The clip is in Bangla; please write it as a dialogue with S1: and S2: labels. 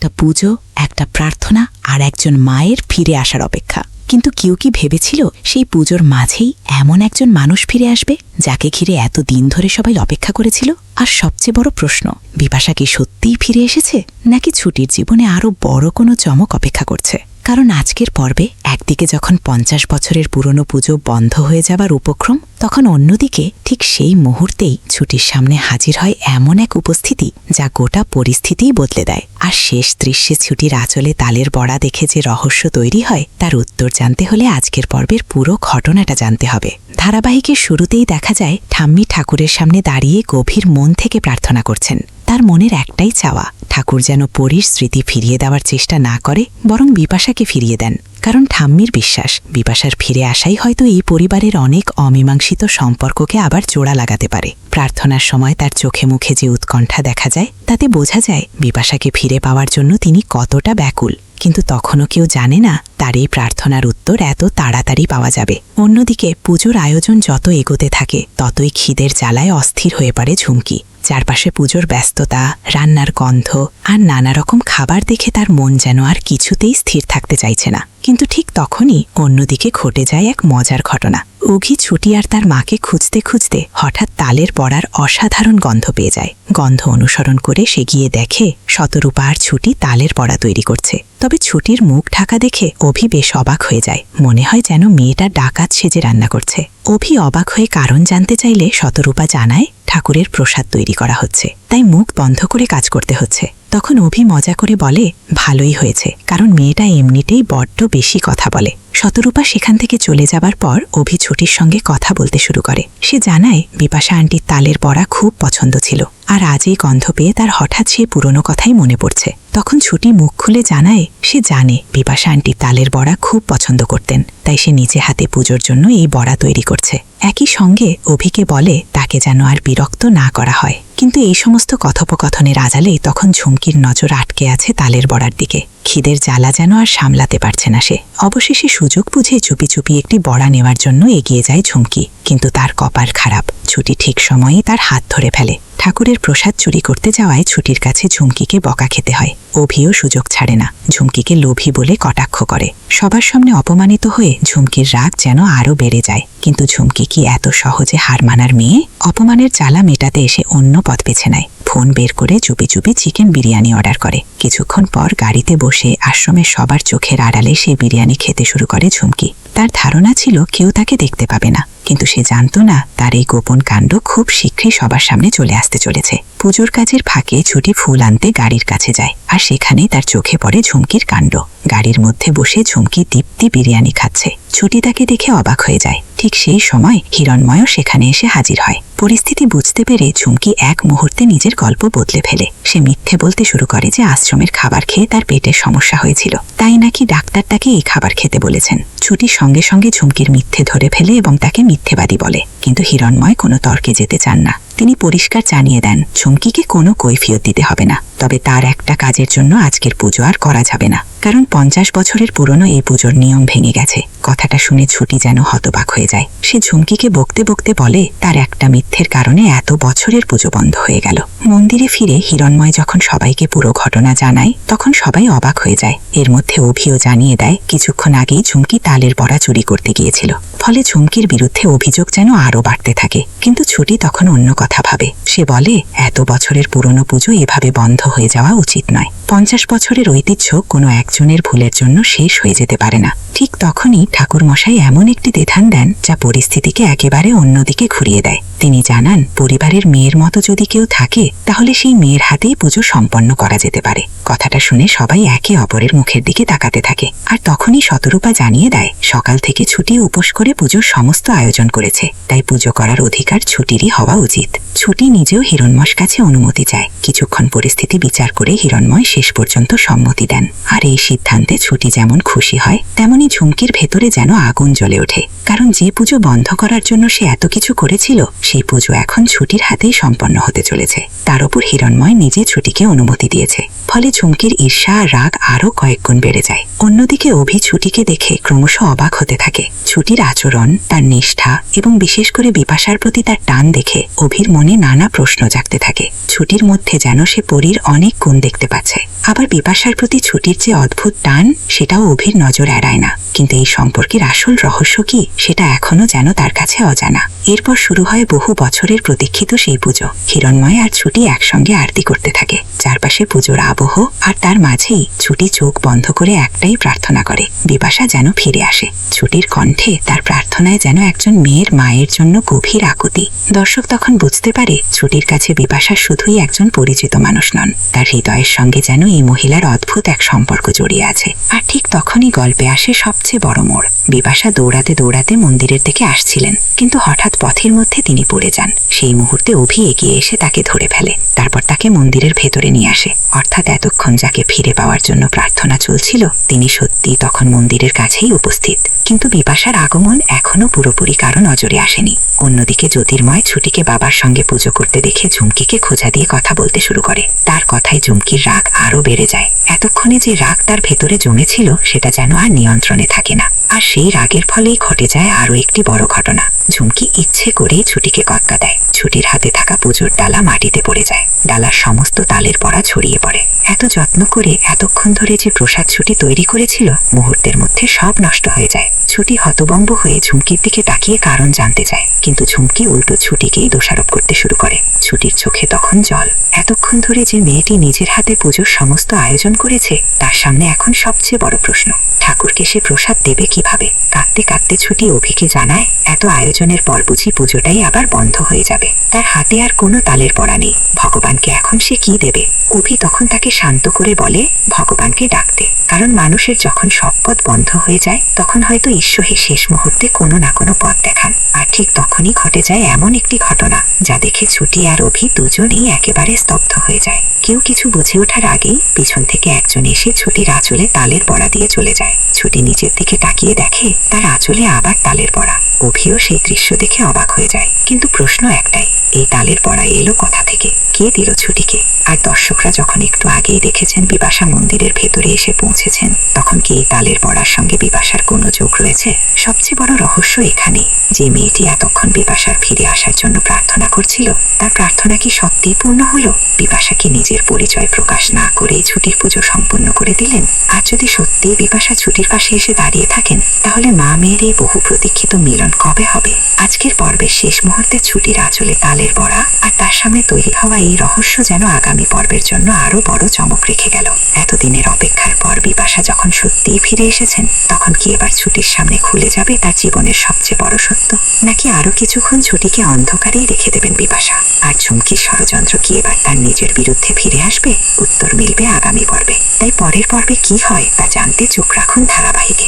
S1: একটা পুজো, একটা প্রার্থনা আর একজন মায়ের ফিরে আসার অপেক্ষা। কিন্তু কেউ কি ভেবেছিল সেই পুজোর মাঝেই এমন একজন মানুষ ফিরে আসবে যাকে ঘিরে এত দিন ধরে সবাই অপেক্ষা করেছিল? আর সবচেয়ে বড় প্রশ্ন, বিপাশা কি সত্যিই ফিরে এসেছে, নাকি ছুটির জীবনে আরও বড় কোনো চমক অপেক্ষা করছে? কারণ আজকের পর্বে একদিকে যখন 50 বছরের পুরনো পুজো বন্ধ হয়ে যাবার উপক্রম, তখন অন্যদিকে ঠিক সেই মুহূর্তেই ছুটির সামনে হাজির হয় এমন এক উপস্থিতি যা গোটা পরিস্থিতিই বদলে দেয়। আর শেষ দৃশ্যে ছুটির আঁচলে তালের বড়া দেখে যে রহস্য তৈরি হয়, তার উত্তর জানতে হলে আজকের পর্বের পুরো ঘটনাটা জানতে হবে। ধারাবাহিকের শুরুতেই দেখা যায় ঠাম্মি ঠাকুরের সামনে দাঁড়িয়ে গভীর মন থেকে প্রার্থনা করছেন। তার মনের একটাই চাওয়া, ঠাকুর যেন পরীর স্মৃতি ফিরিয়ে দেওয়ার চেষ্টা না করে, বরং বিপাশাকে ফিরিয়ে দেন। কারণ ঠাম্মির বিশ্বাস, বিপাশার ফিরে আসাই হয়তো এই পরিবারের অনেক অমীমাংসিত সম্পর্ককে আবার জোড়া লাগাতে পারে। প্রার্থনার সময় তার চোখে মুখে যে উৎকণ্ঠা দেখা যায়, তাতে বোঝা যায় বিপাশাকে ফিরে পাওয়ার জন্য তিনি কতটা ব্যাকুল। কিন্তু তখনও কেউ জানে না তার এই প্রার্থনার উত্তর এত তাড়াতাড়ি পাওয়া যাবে। অন্যদিকে পুজোর আয়োজন যত এগোতে থাকে, ততই খিদের জ্বালায় অস্থির হয়ে পড়ে ঝুমকি। চারপাশে পুজোর ব্যস্ততা, রান্নার গন্ধ আর নানা রকম খাবার দেখে তার মন যেন আর কিছুতেই স্থির থাকতে চাইছে না। কিন্তু ঠিক তখনই অন্যদিকে ঘটে যায় এক মজার ঘটনা। অঘি ছুটি আর তার মাকে খুঁজতে খুঁজতে হঠাৎ তালের বড়ার অসাধারণ গন্ধ পেয়ে যায়। গন্ধ অনুসরণ করে সে গিয়ে দেখে শতরূপা আর ছুটি তালের বড়া তৈরি করছে। তবে ছুটির মুখ ঢাকা দেখে অভি বেশ অবাক হয়ে যায়। মনে হয় যেন মেয়েটা ডাকাত সেজে রান্না করছে। অভি অবাক হয়ে কারণ জানতে চাইলে শতরূপা জানায় ঠাকুরের প্রসাদ তৈরি করা হচ্ছে, তাই মুখ বন্ধ করে কাজ করতে হচ্ছে। তখন অভি মজা করে বলে, ভালোই হয়েছে, কারণ মেয়েটা এমনিতেই বড্ড বেশি কথা বলে। শতরূপা সেখান থেকে চলে যাবার পর অভি ছুটির সঙ্গে কথা বলতে শুরু করে। সে জানায় বিপাশা আন্টির তালের বড়া খুব পছন্দ ছিল, আর আজ এই গন্ধ পেয়ে তার হঠাৎ সেই পুরনো কথাই মনে পড়ছে। তখন ছুটি মুখ খুলে জানায় সে জানে বিপাশা আন্টি তালের বড়া খুব পছন্দ করতেন, তাই সে নিজে হাতে পুজোর জন্য এই বড়া তৈরি করছে। একই সঙ্গে অভিকে বলে তাকে যেন আর বিরক্ত না করা হয়। কিন্তু এই সমস্ত কথোপকথনের আড়ালে তখন ঝুমকির নজর আটকে আছে তালের বড়ার দিকে। খিদের জ্বালা যেন আর সামলাতে পারছে না সে। অবশেষে সুযোগ বুঝে চুপি চুপি একটি বড়া নেওয়ার জন্য এগিয়ে যায় ঝুমকি। কিন্তু তার কপাল খারাপ, ছুটি ঠিক সময়েই তার হাত ধরে ফেলে। ঠাকুরের প্রসাদ চুরি করতে যাওয়ায় ছুটির কাছে ঝুমকিকে বকা খেতে হয়। অভিও সুযোগ ছাড়ে না, ঝুমকিকে লোভী বলে কটাক্ষ করে। সবার সামনে অপমানিত হয়ে ঝুমকির রাগ যেন আরও বেড়ে যায়। কিন্তু ঝুমকি কি এত সহজে হার মানার মেয়ে? অপমানের জ্বালা মেটাতে এসে অন্য পথ বেছে নেয়। ফোন বের করে চুপি চুপি চিকেন বিরিয়ানি অর্ডার করে। কিছুক্ষণ পর গাড়িতে বসে আশ্রমের সবার চোখের আড়ালে সেই বিরিয়ানি খেতে শুরু করে ঝুমকি। তার ধারণা ছিল কেউ তাকে দেখতে পাবে না, কিন্তু সে জানত না তার এই গোপন কাণ্ড খুব শীঘ্রই সবার সামনে চলে আসতে চলেছে। পুজোর কাজের ফাঁকে ছুটি ফুল আনতে গাড়ির কাছে যায়, আর সেখানেই তার চোখে পড়ে ঝুমকির কাণ্ড। গাড়ির মধ্যে বসে ঝুমকি তৃপ্তি বিরিয়ানি খাচ্ছে। ছুটি তাকে দেখে অবাক হয়ে যায়। ঠিক সেই সময় হিরণময়ও সেখানে এসে হাজির হয়। পরিস্থিতি বুঝতে পেরে ঝুমকি এক মুহূর্তে নিজের গল্প বদলে ফেলে। সে মিথ্যে বলতে শুরু করে যে আশ্রমের খাবার খেয়ে তার পেটের সমস্যা হয়েছিল, তাই নাকি ডাক্তার তাকে এই খাবার খেতে বলেছেন। ছুটি সঙ্গে সঙ্গে ঝুমকির মিথ্যে ধরে ফেলে এবং তাকে মিথ্যেবাদী বলে। কিন্তু হিরণময় কোনো তর্কে যেতে চান না। তিনি পরিষ্কার জানিয়ে দেন ঝুমকিকে কোনো কৈফিয়ত দিতে হবে না, তবে তার একটা কাজের জন্য আজকের পুজো আর করা যাবে না, কারণ 50 বছরের পুরনো এই পুজোর নিয়ম ভেঙে গেছে। কথাটা শুনে ছুটি যেন হতবাক হয়ে যায়। সে ঝুমকিকে বকতে বকতে বলে তার একটা মিথ্যের কারণে এত বছরের পুজো বন্ধ হয়ে গেল। মন্দিরে ফিরে হিরণময় যখন সবাইকে পুরো ঘটনা জানায়, তখন সবাই অবাক হয়ে যায়। এর মধ্যে অভিও জানিয়ে দেয় কিছুক্ষণ আগেই ঝুমকি তালের বড়া চুরি করতে গিয়েছিল। ফলে ঝুমকির বিরুদ্ধে অভিযোগ যেন আরও বাড়তে থাকে। কিন্তু ছুটি তখন অন্য কথা ভাবে। সে বলে এত বছরের পুরনো পুজো এভাবে বন্ধ হয়ে যাওয়া উচিত নয়। 50 বছরের ঐতিহ্য কোনো একজনের ভুলের জন্য শেষ হয়ে যেতে পারে না। ঠিক তখনই ঠাকুরমশাই এমন একটি বিধান দেন যা পরিস্থিতিকে একেবারে অন্যদিকে ঘুরিয়ে দেয়। তিনি জানান পরিবারের মেয়ের মতো যদি কেউ থাকে, তাহলে সেই মেয়ের হাতেই পুজো সম্পন্ন করা যেতে পারে। কথাটা শুনে সবাই একে অপরের মুখের দিকে তাকাতে থাকে। আর তখনই শতরূপা জানিয়ে দেয় সকাল থেকে ছুটি উপোস করে পুজোর সমস্ত আয়োজন করেছে, তাই পুজো করার অধিকার ছুটিরই হওয়া উচিত। ছুটি নিজেও হিরণময়ের কাছে অনুমতি চায়। কিছুক্ষণ পরিস্থিতি বিচার করে হিরণময় শেষ পর্যন্ত সম্মতি দেন। আর এই সিদ্ধান্তে ছুটি যেমন খুশি হয়, তেমনি ঝুমকির ভেতরে যেন আগুন জ্বলে ওঠে। কারণ যে পুজো বন্ধ করার জন্য সে এত কিছু করেছিল, সেই পুজো এখন ছুটির হাতেই সম্পন্ন হতে চলেছে। তার উপর হিরণময় নিজে ছুটিকে অনুমতি দিয়েছে। ফলে ঝুমকির ঈর্ষা আর রাগ আরও কয়েক গুণ বেড়ে যায়। অন্যদিকে অভি ছুটিকে দেখে ক্রমশ অবাক হতে থাকে। ছুটির আচরণ, তার নিষ্ঠা এবং বিশেষ করে বিপাশার প্রতি তার টান দেখে অভির মনে নানা প্রশ্ন জাগতে থাকে। ছুটির মধ্যে যেন সে পরীর
S2: অনেক গুণ দেখতে পাচ্ছে। আবার বিপাশার প্রতি ছুটির যে অদ্ভুত টান, সেটাও অভির নজর এড়ায় না। কিন্তু এই সম্পর্কের আসল রহস্য কি, সেটা এখনো যেন তার কাছে অজানা। এরপর শুরু হয় বহু বছরের প্রতীক্ষিত সেই পুজো। হিরণময় আর ছুটি একসঙ্গে আরতি করতে থাকে। চারপাশে পুজোর আবহ, আর তার মাঝেই ছুটি চোখ বন্ধ করে একটাই প্রার্থনা করে, বিপাশা যেন ফিরে আসে। ছুটির কণ্ঠে তার প্রার্থনায় যেন একজন মেয়ের মায়ের জন্য গভীর আকুতি। দর্শক তখন বুঝতে পারে ছুটির কাছে বিপাশা শুধুই একজন পরিচিত মানুষ নন, তার হৃদয়ের সঙ্গে যেন এই মহিলার অদ্ভুত এক সম্পর্ক জড়িয়ে আছে। আর ঠিক তখনই গল্পে আসে সবচেয়ে বড় মোড়। বিপাশা দৌড়াতে দৌড়াতে মন্দিরের দিকে আসছিলেন, কিন্তু হঠাৎ পথের মধ্যে তিনি পড়ে যান। সেই মুহূর্তে অভি এগিয়ে এসে তাকে ধরে ফেলে, তারপর তাকে মন্দিরের ভেতরে নিয়ে আসে। অর্থাৎ এতক্ষণ যাকে ফিরে পাওয়ার জন্য প্রার্থনা চলছিল, তিনি সত্যি তখন মন্দিরের কাছেই উপস্থিত। কিন্তু বিপাশার আগমন এখনো পুরোপুরি কারো নজরে আসেনি। অন্যদিকে জ্যোতির্ময় ছুটিকে বাবার সঙ্গে পুজো করতে দেখে ঝুমকিকে খোঁজা দিয়ে কথা বলতে শুরু করে। তার কথায় ঝুমকির রাগ আরো বেড়ে যায়। এতক্ষণে যে রাগ তার ভেতরে জমেছিল, সেটা যেন আর নিয়ন্ত্রণে থাকে না। আর সেই রাগের ফলেই ঘটে যায় আরো একটি বড় ঘটনা। ঝুমকি ইচ্ছে করেই ছুটিকে কক্কা দেয়। ছুটির হাতে থাকা পুজোর ডালা মাটিতে পড়ে যায়। ডালার সমস্ত তালের পড়া ছড়িয়ে পড়ে। এত যত্ন করে এতক্ষণ ধরে যে প্রসাদ ছুটি তৈরি করেছিল, মুহূর্তের মধ্যে সব নষ্ট হয়ে যায়। ছুটি হতভম্ব হয়ে ঝুমকির দিকে তাকিয়ে কারণ জানতে চায়, কিন্তু ঝুমকি উল্টো ছুটিকেই দোষারোপ করতে শুরু করে। ছুটির চোখে তখন জল। এতক্ষণ ধরে যে মেয়েটি নিজের হাতে পুজোর সমস্ত আয়োজন করেছে, তার সামনে এখন সবচেয়ে বড় প্রশ্ন, ঠাকুরকে সে প্রসাদ দেবে কিভাবে? কাঁদতে কাঁদতে ছুটি অভিকে জানায়, এত আয়োজনের পর বুঝি পুজোটাই আবার বন্ধ হয়ে যাবে। তার হাতে আর কোনো তালের পড়া নেই। ভগবানকে এখন সে কি দেবে? অভি তখন তাকে শান্ত করে বলে, ভগবানকে ডাকতে। কারণ মানুষের যখন সব পথ বন্ধ হয়ে যায়, তখন হয়তো ঈশ্বরের শেষ মুহূর্তে কোনো না কোনো পথ দেখান। আর ঠিক তখনই ঘটে যায় এমন একটি ঘটনা, যা দেখে ছুটি আর অভি দুজনেই একেবারে স্তব্ধ হয়ে যায়। কেউ কিছু বুঝে ওঠার আগেই পিছন থেকে একজন এসে ছুটির আঁচলে তালের বড়া দিয়ে চলে যায়। ছুটি নিচের দিকে তাকিয়ে দেখে তার আঁচলে আবার তালের বড়া। অভিও সেই দৃশ্য দেখে অবাক হয়ে যায়। কিন্তু প্রশ্ন একটাই, এই তালের বড়া এলো কোথা থেকে? কে দিল ছুটিকে? আর দর্শকরা যখন একটু আগেই দেখেছেন বিপাশা মন্দিরের ভেতরে এসে পৌঁছেছেন, তখন কি এই তালের বড়ার সঙ্গে বিপাশার কোনো যোগ রয়েছে? সবচেয়ে বড় রহস্য এখানে, যে মেয়েটি এতক্ষণ বিপাশার ফিরে আসার জন্য প্রার্থনা করছিল, তার প্রার্থনা কি সত্যিই পূর্ণ হলো? বিপাশাকে নিজের পরিচয় প্রকাশ না করে ছুটির পুজো সম্পন্ন করে দিলেন। আর যদি সত্যিই বিপাশা ছুটির পাশে এসে দাঁড়িয়ে থাকেন, তাহলে মা মেয়ের এই বহু প্রতীক্ষিত মিলন কবে হবে? আজকের পর্বের শেষ মুহূর্তে ছুটির আঁচলে তালের বড়া আর তার সামনে তৈরি হওয়া এই রহস্য যেন আগামী পর্বের জন্য আরো বড় চমক রেখে গেল। এতদিনের অপেক্ষার পর বিপাশা যখন সত্যিই ফিরে এসেছেন, তখন কি এবার ছুটির সামনে খুলে যাবে তার জীবনের সবচেয়ে বড় সত্য? নাকি আরো কিছুক্ষণ ছুটিকে অন্ধকারেই রেখে দেবেন বিপাশা? আর ঝুমকির ষড়যন্ত্র কি এবার তার নিজের বিরুদ্ধে ফিরে আসবে? উত্তর মিলবে আগামী পর্বে। তাই পরের পর্বে কি হয় তা জানতে চোখ রাখুন ধারাবাহিকে।